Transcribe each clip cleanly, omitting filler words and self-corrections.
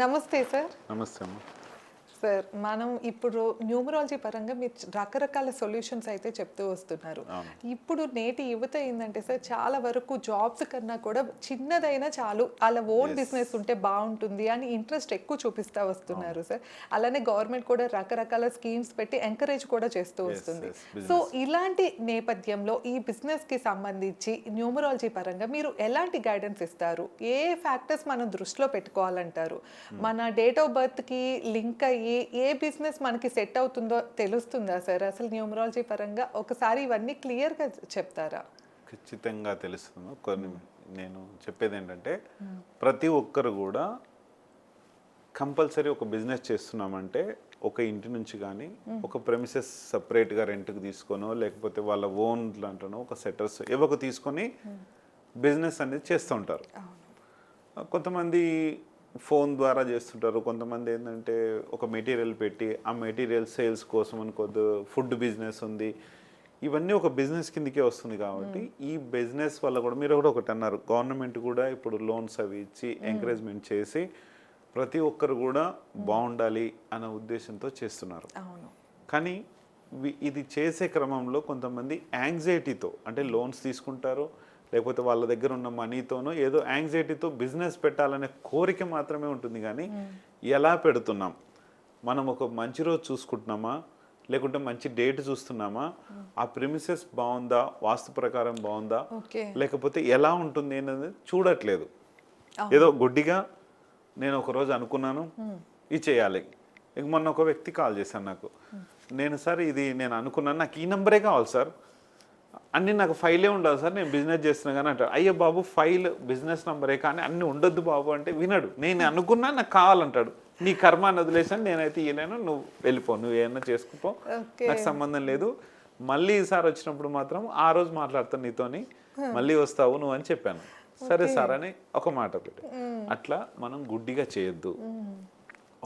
నమస్తే సార్. నమస్తే అమ్మ. సార్, మనం ఇప్పుడు న్యూమరాలజీ పరంగా మీరు రకరకాల సొల్యూషన్స్ అయితే చెప్తూ వస్తున్నారు. అవును. ఇప్పుడు నేటి యువత ఏందంటే సార్, చాలా వరకు జాబ్స్ కన్నా కూడా చిన్నదైనా చాలు, అలా ఓన్ బిజినెస్ ఉంటే బాగుంటుంది అని ఇంట్రెస్ట్ ఎక్కువ చూపిస్తూ వస్తున్నారు సార్. అలానే గవర్నమెంట్ కూడా రకరకాల స్కీమ్స్ పెట్టి ఎంకరేజ్ కూడా చేస్తూ వస్తుంది. సో ఇలాంటి నేపథ్యంలో ఈ బిజినెస్కి సంబంధించి న్యూమరాలజీ పరంగా మీరు ఎలాంటి గైడెన్స్ ఇస్తారు? ఏ ఫ్యాక్టర్స్ మనం దృష్టిలో పెట్టుకోవాలంటారు? మన డేట్ ఆఫ్ బర్త్కి లింక్ అయ్యి ఏ బిజినెస్ మనకి సెట్ అవుతుందో తెలుస్తుందా సార్ అసలు న్యూమరాలజీ పరంగా? ఒకసారి ఇవన్నీ క్లియర్గా చెప్తారా? ఖచ్చితంగా తెలుస్తుంది. కొన్ని నేను చెప్పేది ఏంటంటే ప్రతి ఒక్కరు కూడా కంపల్సరీ ఒక బిజినెస్ చేస్తున్నామంటే ఒక ఇంటి నుంచి కానీ ఒక ప్రెమిసెస్ సపరేట్గా రెంట్కి తీసుకోనో లేకపోతే వాళ్ళ ఓన్ లాంటినో ఒక సెటర్స్ ఏవో ఒక తీసుకొని బిజినెస్ అనేది చేస్తూ ఉంటారు. కొంతమంది ఫోన్ ద్వారా చేస్తుంటారు, కొంతమంది ఏంటంటే ఒక మెటీరియల్ పెట్టి ఆ మెటీరియల్ సేల్స్ కోసం అని కొద్ది ఫుడ్ బిజినెస్ ఉంది. ఇవన్నీ ఒక బిజినెస్ కిందకే వస్తుంది. కాబట్టి ఈ బిజినెస్ వల్ల కూడా మీరు కూడా ఒకటి అన్నారు, గవర్నమెంట్ కూడా ఇప్పుడు లోన్స్ అవి ఇచ్చి ఎంకరేజ్మెంట్ చేసి ప్రతి ఒక్కరు కూడా బాగుండాలి అనే ఉద్దేశంతో చేస్తున్నారు. కానీ ఇది చేసే క్రమంలో కొంతమంది యాంగ్జైటీతో అంటే లోన్స్ తీసుకుంటారు, లేకపోతే వాళ్ళ దగ్గర ఉన్న మనీతోనో ఏదో యాంగ్జైటీతో బిజినెస్ పెట్టాలనే కోరిక మాత్రమే ఉంటుంది. కానీ ఎలా పెడుతున్నాం, మనం ఒక మంచి రోజు చూసుకుంటున్నామా లేకుంటే మంచి డేట్ చూస్తున్నామా, ఆ ప్రిమిసెస్ బాగుందా, వాస్తు ప్రకారం బాగుందా, లేకపోతే ఎలా ఉంటుంది అనేది చూడట్లేదు. ఏదో గుడ్డిగా నేను ఒకరోజు అనుకున్నాను ఇది చేయాలి. ఇక మొన్న ఒక వ్యక్తి కాల్ చేశాను నాకు, నేను సార్ ఇది నేను అనుకున్నాను, నాకు ఈ నెంబరే కావాలి సార్, అన్నీ నాకు ఫైలే ఉండాలి సార్, నేను బిజినెస్ చేస్తున్నా కానీ అంటాడు. అయ్యో బాబు ఫైల్ బిజినెస్ నెంబరే కానీ అన్నీ ఉండొద్దు బాబు అంటే వినడు. నేను అనుకున్నా నాకు కావాలంటాడు. నీ కర్మ అని వదిలేసాను, నేనైతే ఇయలేను, నువ్వు వెళ్ళిపో, నువ్వు ఏమన్నా చేసుకుపో, నాకు సంబంధం లేదు. మళ్ళీ ఈసారి వచ్చినప్పుడు మాత్రం ఆ రోజు మాట్లాడతాను నీతోని, మళ్ళీ వస్తావు నువ్వు అని చెప్పాను. సరే సార్ అని ఒక మాట పెట్టి. అట్లా మనం గుడ్డిగా చేయొద్దు.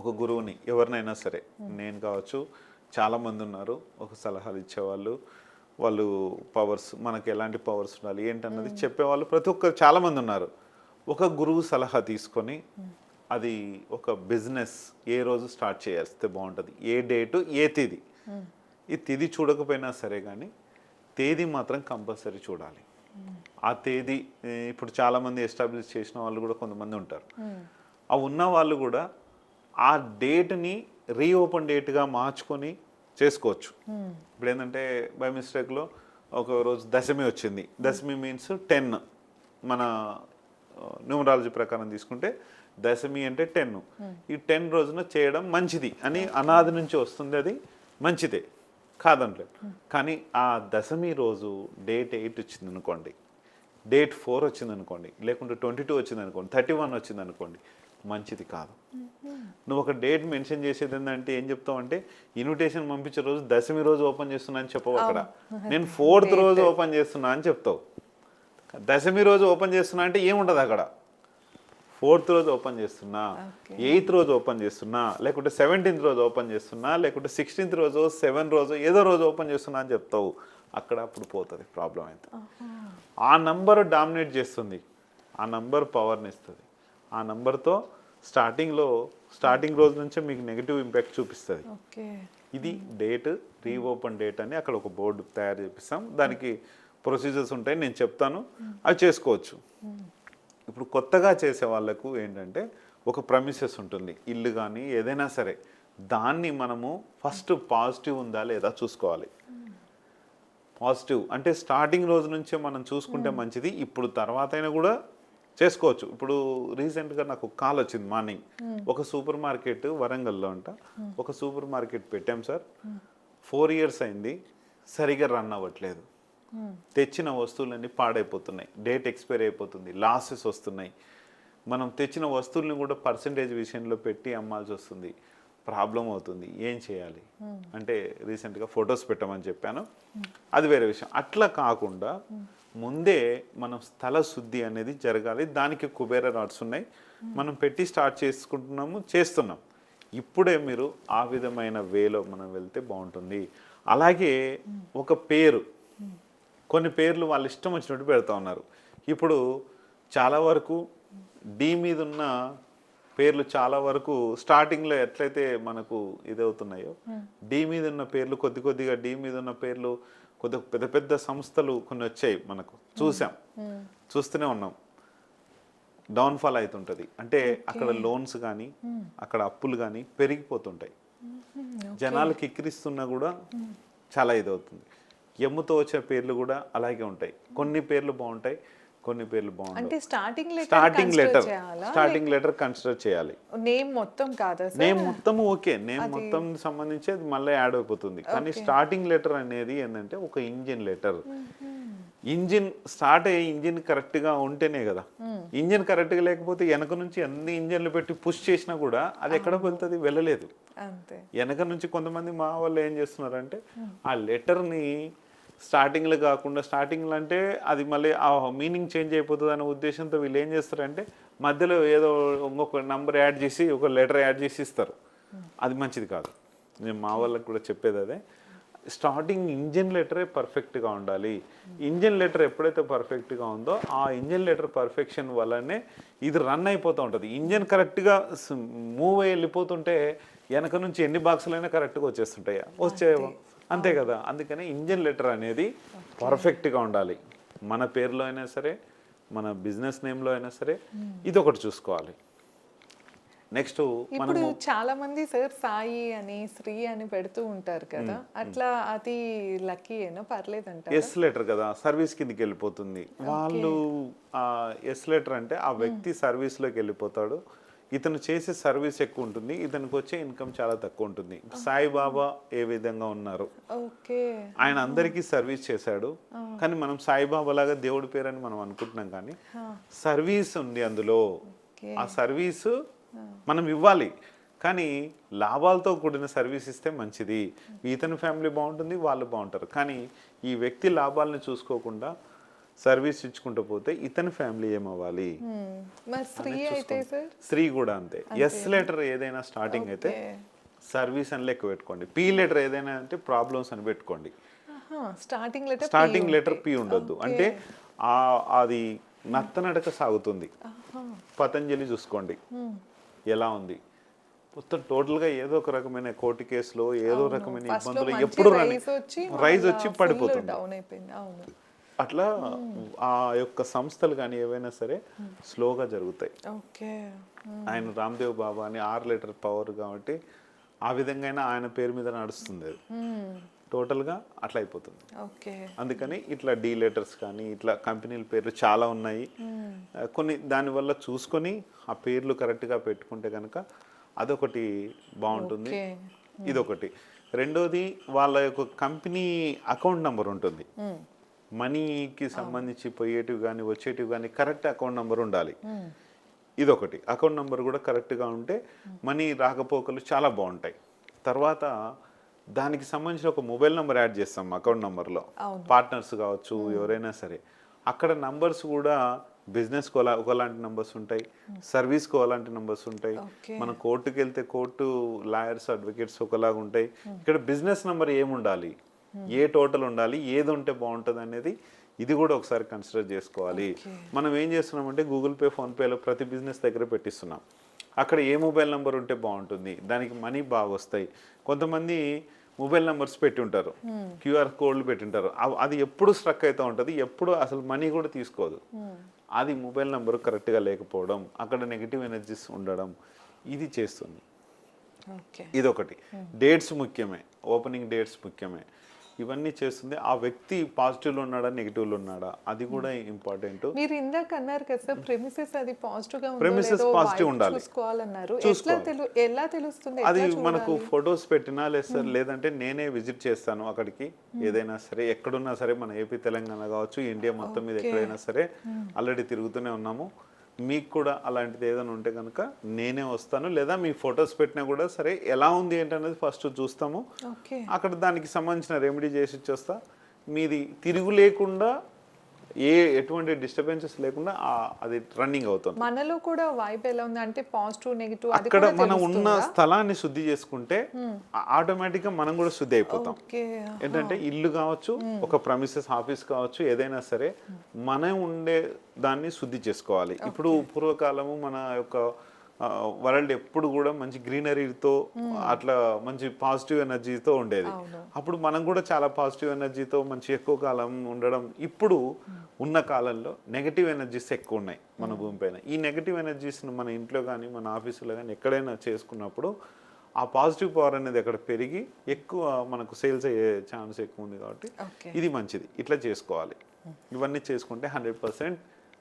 ఒక గురువుని ఎవరినైనా సరే, నేను కావచ్చు, చాలామంది ఉన్నారు ఒక సలహాలు ఇచ్చేవాళ్ళు, వాళ్ళు పవర్స్ మనకి ఎలాంటి పవర్స్ ఉండాలి ఏంటన్నది చెప్పేవాళ్ళు ప్రతి ఒక్కరు చాలామంది ఉన్నారు. ఒక గురువు సలహా తీసుకొని అది ఒక బిజినెస్ ఏ రోజు స్టార్ట్ చేస్తే బాగుంటుంది, ఏ డేటు ఏ తేదీ, ఈ తేదీ చూడకపోయినా సరే కానీ తేదీ మాత్రం కంపల్సరీ చూడాలి. ఆ తేదీ ఇప్పుడు చాలామంది ఎస్టాబ్లిష్ చేసిన వాళ్ళు కూడా కొంతమంది ఉంటారు. ఆ ఉన్న వాళ్ళు కూడా ఆ డేట్ని రీఓపెన్ డేట్గా మార్చుకొని చేసుకోవచ్చు. ఇప్పుడు ఏంటంటే బై మిస్టేక్లో ఒక రోజు దశమి వచ్చింది, దశమి మీన్స్ 10, మన న్యూమరాలజీ ప్రకారం తీసుకుంటే దశమి అంటే 10. ఈ 10 రోజున చేయడం మంచిది అని అనాది నుంచి వస్తుంది, అది మంచిదే కాదంటలేదు. కానీ ఆ దశమి రోజు డేట్ 8 వచ్చింది అనుకోండి, డేట్ 4 వచ్చింది అనుకోండి, లేకుంటే 22 వచ్చింది అనుకోండి, 31 వచ్చింది అనుకోండి, మంచిది కాదు. నువ్వు ఒక డేట్ మెన్షన్ చేసేది ఏంటంటే ఏం చెప్తావు అంటే, ఇన్విటేషన్ పంపించే రోజు దశమి రోజు ఓపెన్ చేస్తున్నా అని చెప్పవు. అక్కడ నేను 4th రోజు ఓపెన్ చేస్తున్నా అని చెప్తావు. దశమి రోజు ఓపెన్ చేస్తున్నా అంటే ఏముండదు అక్కడ. 4th రోజు ఓపెన్ చేస్తున్నా, 8th రోజు ఓపెన్ చేస్తున్నా, లేకుంటే 17th రోజు ఓపెన్ చేస్తున్నా, లేకుంటే 16th రోజు 7 రోజు ఏదో రోజు ఓపెన్ చేస్తున్నా అని చెప్తావు. అక్కడ అప్పుడు పోతుంది ప్రాబ్లం అయితే. ఆ నంబర్ డామినేట్ చేస్తుంది, ఆ నంబర్ పవర్ని ఇస్తుంది. ఆ నంబర్తో స్టార్టింగ్ రోజు నుంచే మీకు నెగిటివ్ ఇంపాక్ట్ చూపిస్తుంది. ఇది డేట్ రీఓపెన్ డేట్ అని అక్కడ ఒక బోర్డు తయారు చేపిస్తాం. దానికి ప్రొసీజర్స్ ఉంటాయి, నేను చెప్తాను, అవి చేసుకోవచ్చు. ఇప్పుడు కొత్తగా చేసే వాళ్ళకు ఏంటంటే ఒక ప్రమిసెస్ ఉంటుంది, ఇల్లు కానీ ఏదైనా సరే, దాన్ని మనము ఫస్ట్ పాజిటివ్ ఉందా లేదా చూసుకోవాలి. పాజిటివ్ అంటే స్టార్టింగ్ రోజు నుంచే మనం చూసుకుంటే మంచిది. ఇప్పుడు తర్వాత అయినా కూడా చేసుకోవచ్చు. ఇప్పుడు రీసెంట్గా నాకు కాల్ వచ్చింది మార్నింగ్, ఒక సూపర్ మార్కెట్ వరంగల్లో అంట, ఒక సూపర్ మార్కెట్ పెట్టాం సార్, 4 years అయింది, సరిగా రన్ అవ్వట్లేదు, తెచ్చిన వస్తువులన్నీ పాడైపోతున్నాయి, డేట్ ఎక్స్పైర్ అయిపోతుంది, లాసెస్ వస్తున్నాయి, మనం తెచ్చిన వస్తువుల్ని కూడా పర్సంటేజ్ విషయంలో పెట్టి అమ్మాల్సి వస్తుంది, ప్రాబ్లం అవుతుంది, ఏం చేయాలి అంటే రీసెంట్గా ఫొటోస్ పెట్టమని చెప్పాను, అది వేరే విషయం. అట్లా కాకుండా ముందే మనం స్థల శుద్ధి అనేది జరగాలి. దానికి కుబేర రాడ్స్ ఉన్నాయి, మనం పెట్టి స్టార్ట్ చేస్తున్నాం. ఇప్పుడే మీరు ఆ విధమైన వేలో మనం వెళ్తే బాగుంటుంది. అలాగే ఒక పేరు, కొన్ని పేర్లు వాళ్ళ ఇష్టం వచ్చినట్టు పెడతా ఉన్నారు. ఇప్పుడు చాలా వరకు డి మీద ఉన్న పేర్లు చాలా వరకు స్టార్టింగ్లో ఎట్లయితే మనకు ఇదవుతున్నాయో డి మీద ఉన్న పేర్లు కొద్దిగా డి మీద ఉన్న పేర్లు కొద్ది పెద్ద పెద్ద సంస్థలు కొన్ని వచ్చాయి మనకు చూస్తూనే ఉన్నాం. డౌన్ఫాల్ అవుతుంటుంది అంటే అక్కడ లోన్స్ కానీ అక్కడ అప్పులు కానీ పెరిగిపోతుంటాయి. జనాలకు ఎక్కిరిస్తున్నా కూడా చాలా ఇదవుతుంది. ఎమ్ముతో వచ్చే పేర్లు కూడా అలాగే ఉంటాయి. కొన్ని పేర్లు బాగుంటాయి, కొన్ని పేర్లు బాగుంటాయి. అంటే స్టార్టింగ్ లెటర్ కన్సిడర్ చేయాలి. నేమ్ మొత్తం కాదా? నేమ్ మొత్తం ఓకే, నేమ్ మొత్తం సంబంధించి అది మళ్ళీ యాడ్ అయిపోతుంది. కానీ స్టార్టింగ్ లెటర్ అనేది ఏంటంటే ఒక ఇంజిన్ లెటర్. ఇంజిన్ స్టార్ట్ అయ్యి ఇంజిన్ కరెక్ట్ గా ఉంటేనే కదా. ఇంజిన్ కరెక్ట్ గా లేకపోతే వెనక నుంచి అన్ని ఇంజిన్లు పెట్టి పుష్ చేసినా కూడా అది ఎక్కడ వెళ్తుంది, వెళ్ళలేదు. వెనక నుంచి కొంతమంది మా వాళ్ళు ఏం చేస్తున్నారంటే ఆ లెటర్ని స్టార్టింగ్లో కాకుండా స్టార్టింగ్లో అంటే అది మళ్ళీ ఆ మీనింగ్ చేంజ్ అయిపోతుంది అనే ఉద్దేశంతో వీళ్ళు ఏం చేస్తారంటే మధ్యలో ఏదో ఇంకొక నంబర్ యాడ్ చేసి ఒక లెటర్ యాడ్ చేసి ఇస్తారు. అది మంచిది కాదు. నేను మా వాళ్ళకి కూడా చెప్పేది అదే, స్టార్టింగ్ ఇంజిన్ లెటరే పర్ఫెక్ట్గా ఉండాలి. ఇంజిన్ లెటర్ ఎప్పుడైతే పర్ఫెక్ట్గా ఉందో ఆ ఇంజిన్ లెటర్ పర్ఫెక్షన్ వల్లనే ఇది రన్ అయిపోతూ ఉంటుంది. ఇంజిన్ కరెక్ట్గా మూవ్ అయ్యి వెళ్ళిపోతుంటే వెనక నుంచి ఎన్ని బాక్సులైనా కరెక్ట్గా వచ్చేస్తుంటాయి, వచ్చేవో అంతే కదా. అందుకని ఇంజిన్ లెటర్ అనేది పర్ఫెక్ట్గా ఉండాలి. మన పేరులో అయినా సరే, మన బిజినెస్ నేమ్లో అయినా సరే, ఇది ఒకటి చూసుకోవాలి. నెక్స్ట్ ఇప్పుడు చాలా మంది సార్ సాయి అని శ్రీ అని పెడుతూ ఉంటారు కదా, అట్లా అది లక్కీయేనా, పర్లేదంట? ఎస్ లెటర్ కదా, సర్వీస్ కిందకి వెళ్ళిపోతుంది. వాళ్ళు ఎస్ లెటర్ అంటే ఆ వ్యక్తి సర్వీస్లోకి వెళ్ళిపోతాడు. ఇతను చేసే సర్వీస్ ఎక్కువ ఉంటుంది, ఇతనికి వచ్చే ఇన్కమ్ చాలా తక్కువ ఉంటుంది. సాయిబాబా ఏ విధంగా ఉన్నారు, ఆయన అందరికీ సర్వీస్ చేశాడు. కానీ మనం సాయిబాబా లాగా దేవుడి పేరు అని మనం అనుకుంటున్నాం, కానీ సర్వీస్ ఉంది అందులో. ఆ సర్వీసు మనం ఇవ్వాలి, కానీ లాభాలతో కూడిన సర్వీస్ ఇస్తే మంచిది. ఇతని ఫ్యామిలీ బాగుంటుంది, వాళ్ళు బాగుంటారు. కానీ ఈ వ్యక్తి లాభాలను చూసుకోకుండా సర్వీస్ ఇచ్చుకుంటూ పోతే ఇతని ఫ్యామిలీ ఏమవ్వాలి? స్త్రీ కూడా అంతే. ఎస్ లెటర్ ఏదైనా స్టార్టింగ్ అయితే సర్వీస్ అని లెక్క పెట్టుకోండి. పి లెటర్ ఏదైనా అంటే ప్రాబ్లమ్స్ అని పెట్టుకోండి. స్టార్టింగ్ లెటర్ పి ఉండొద్దు. అంటే అది నత్తనడక సాగుతుంది. పతంజలి చూసుకోండి ఎలా ఉంది, మొత్తం టోటల్గా ఏదో ఒక రకమైన కోర్టు కేసులో ఏదో రకమైన ఇబ్బందులు ఎప్పుడు రైజ్ వచ్చి పడిపోతుంది. అట్లా ఆ యొక్క సంస్థలు కానీ ఏవైనా సరే స్లోగా జరుగుతాయి. ఆయన రామ్దేవ్ బాబా అని 6 లీటర్ పవర్ కాబట్టి ఆ విధంగా ఆయన పేరు మీద నడుస్తుంది. అది టోటల్గా అట్లా అయిపోతుంది. అందుకని ఇట్లా డీ లెటర్స్ కానీ ఇట్లా కంపెనీల పేర్లు చాలా ఉన్నాయి. కొన్ని దానివల్ల చూసుకొని ఆ పేర్లు కరెక్ట్గా పెట్టుకుంటే కనుక అదొకటి బాగుంటుంది. ఇదొకటి. రెండోది వాళ్ళ యొక్క కంపెనీ అకౌంట్ నెంబర్ ఉంటుంది. మనీకి సంబంధించి పోయేటివి కానీ వచ్చేటివి కానీ కరెక్ట్ అకౌంట్ నెంబర్ ఉండాలి. ఇదొకటి. అకౌంట్ నెంబర్ కూడా కరెక్ట్గా ఉంటే మనీ రాకపోకలు చాలా బాగుంటాయి. తర్వాత దానికి సంబంధించిన ఒక మొబైల్ నెంబర్ యాడ్ చేస్తాం అకౌంట్ నెంబర్లో. పార్ట్నర్స్ కావచ్చు ఎవరైనా సరే, అక్కడ నంబర్స్ కూడా బిజినెస్కి ఒకలాంటి నెంబర్స్ ఉంటాయి, సర్వీస్కి ఒకలాంటి నెంబర్స్ ఉంటాయి. మనం కోర్టుకి వెళ్తే కోర్టు లాయర్స్ అడ్వకేట్స్ ఒకలాగా ఉంటాయి. ఇక్కడ బిజినెస్ నెంబర్ ఏముండాలి, ఏ టోటల్ ఉండాలి, ఏది ఉంటే బాగుంటుంది అనేది ఇది కూడా ఒకసారి కన్సిడర్ చేసుకోవాలి. మనం ఏం చేస్తున్నామంటే గూగుల్ పే, ఫోన్పేలో ప్రతి బిజినెస్ దగ్గర పెట్టిస్తున్నాం. అక్కడ ఏ మొబైల్ నెంబర్ ఉంటే బాగుంటుంది, దానికి మనీ బాగా వస్తాయి. కొంతమంది మొబైల్ నెంబర్స్ పెట్టి ఉంటారు, క్యూఆర్ కోడ్లు పెట్టి ఉంటారు. అది ఎప్పుడు స్ట్రక్ అవుతూ ఉంటుంది, ఎప్పుడు అసలు మనీ కూడా తీసుకోదు. అది మొబైల్ నెంబర్ కరెక్ట్గా లేకపోవడం, అక్కడ నెగిటివ్ ఎనర్జీస్ ఉండడం, ఇది చేస్తుంది. ఇదొకటి. డేట్స్ ముఖ్యమే, ఓపెనింగ్ డేట్స్ ముఖ్యమే. ఇవన్నీ చేస్తుంది. ఆ వ్యక్తి పాజిటివ్లో ఉన్నాడా నెగిటివ్లో ఉన్నాడా అది కూడా ఇంపార్టెంట్. మీరు ఇందాక అన్నారు కదా సార్, ప్రెమిసెస్ అది పాజిటివ్గా ఉందో ప్రెమిసెస్ పాజిటివ్ ఉండాలి, చూసుకోవాలన్నారు. ఎలా తెలుస్తుంది? అది మనకు ఫొటోస్ పెట్టినా లేదంటే నేనే విజిట్ చేస్తాను అక్కడికి. ఏదైనా సరే ఎక్కడున్నా సరే, మన ఏపీ తెలంగాణ కావచ్చు, ఇండియా మొత్తం మీద ఎక్కడైనా సరే ఆల్రెడీ తిరుగుతూనే ఉన్నాము. మీకు కూడా అలాంటిది ఏదైనా ఉంటే కనుక నేనే వస్తాను, లేదా మీ ఫొటోస్ పెట్టినా కూడా సరే ఎలా ఉంది ఏంటనేది ఫస్ట్ చూస్తాము. అక్కడ దానికి సంబంధించిన రెమెడీ చేసి ఇచ్చేస్తా. మీది తిరుగు లేకుండా ఎటువంటి డిస్టర్బెన్సెస్ లేకుండా అది రన్నింగ్ అవుతుంది. మనలో కూడా వైబ్ ఎలా ఉంది అంటే పాజిటివ్ నెగిటివ్ అక్కడ మనం ఉన్న స్థలాన్ని శుద్ధి చేసుకుంటే ఆటోమేటిక్ గా మనం కూడా శుద్ధి అయిపోతాం. ఏంటంటే ఇల్లు కావచ్చు, ఒక ప్రమిసెస్ ఆఫీస్ కావచ్చు, ఏదైనా సరే మనం ఉండే దాన్ని శుద్ధి చేసుకోవాలి. ఇప్పుడు పూర్వకాలము మన యొక్క వరల్డ్ ఎప్పుడు కూడా మంచి గ్రీనరీతో అట్లా మంచి పాజిటివ్ ఎనర్జీతో ఉండేది. అవును. అప్పుడు మనం కూడా చాలా పాజిటివ్ ఎనర్జీతో మంచి ఎక్కువ కాలం ఉండడం. ఇప్పుడు ఉన్న కాలంలో నెగటివ్ ఎనర్జీస్ ఎక్కువ ఉన్నాయి మన భూమి పైన. ఈ నెగటివ్ ఎనర్జీస్ను మన ఇంట్లో కానీ మన ఆఫీసులో కానీ ఎక్కడైనా చేసుకున్నప్పుడు ఆ పాజిటివ్ పవర్ అనేది అక్కడ పెరిగి ఎక్కువ మనకు సేల్స్ అయ్యే ఛాన్స్ ఎక్కువ ఉంది. కాబట్టి ఓకే. ఇది మంచిది, ఇట్లా చేసుకోవాలి. ఇవన్నీ చేసుకుంటే 100%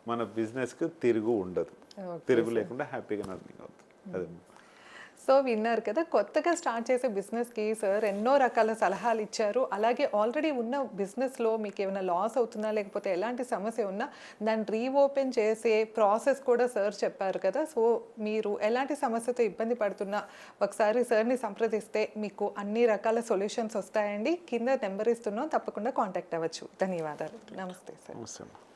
మన బిజినెస్కి తిరుగు ఉండదు. తిరుగు లేకుండా హ్యాపీగా రన్నింగ్ అవుతుంది. అదే. సో విన్నారు కదా, కొత్తగా స్టార్ట్ చేసే బిజినెస్కి సార్ ఎన్నో రకాల సలహాలు ఇచ్చారు. అలాగే ఆల్రెడీ ఉన్న బిజినెస్లో మీకు ఏమైనా లాస్ అవుతుందా లేకపోతే ఎలాంటి సమస్య ఉన్నా దాన్ని రీఓపెన్ చేసే ప్రాసెస్ కూడా సార్ చెప్పారు కదా. సో మీరు ఎలాంటి సమస్యతో ఇబ్బంది పడుతున్నా ఒకసారి సార్ని సంప్రదిస్తే మీకు అన్ని రకాల సొల్యూషన్స్ వస్తాయండి. కింద నెంబర్ ఇస్తున్నాం, తప్పకుండా కాంటాక్ట్ అవ్వచ్చు. ధన్యవాదాలు. నమస్తే సార్. నమస్తే.